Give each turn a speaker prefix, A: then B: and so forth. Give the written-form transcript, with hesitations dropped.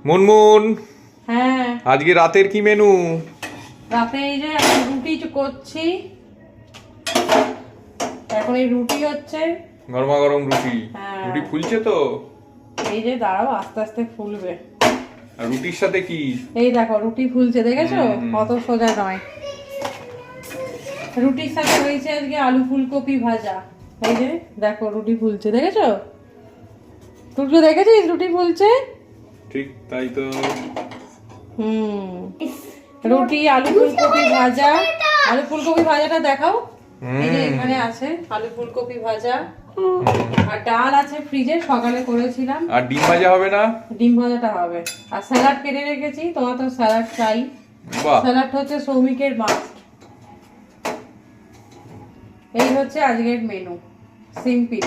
A: মুনমুন,
B: হ্যাঁ
A: আজকে রাতের কি মেনু?
B: রাতে এই যে রুটি করছি, এখন এই রুটি হচ্ছে
A: গরমা গরম রুটি।
B: হ্যাঁ।
A: রুটি ফুলছে তো?
B: এই যে দাঁড়াও, আস্তে আস্তে ফুলবে।
A: আর রুটির সাথে কি?
B: এই দেখো রুটি ফুলছে, দেখেছো? কত সোজা নয়। রুটির সাথে হয়েছে আজকে আলু ফুলকপি ভাজা। এই যে দেখো রুটি ফুলছে, দেখেছো? টুকু দেখেছিস রুটি ফুলছে?
A: ঠিক তাই তো।
B: রুটি আলু ফুলকপি ভাজা। আলু ফুলকপি ভাজাটা দেখাও। এই যে এখানে আছে আলু ফুলকপি ভাজা, আর ডাল আছে ফ্রিজে, সকালে করেছিলাম।
A: আর ডিম ভাজা হবে না?
B: ডিম ভাজাটা হবে। আর স্যালাড কেটে রেখেছি, তোমার তো স্যালাড চাই।
A: বাহ,
B: স্যালাড হচ্ছে সৌমিকের মাস্ট। এই হচ্ছে আজকের মেনু, সিম্পল।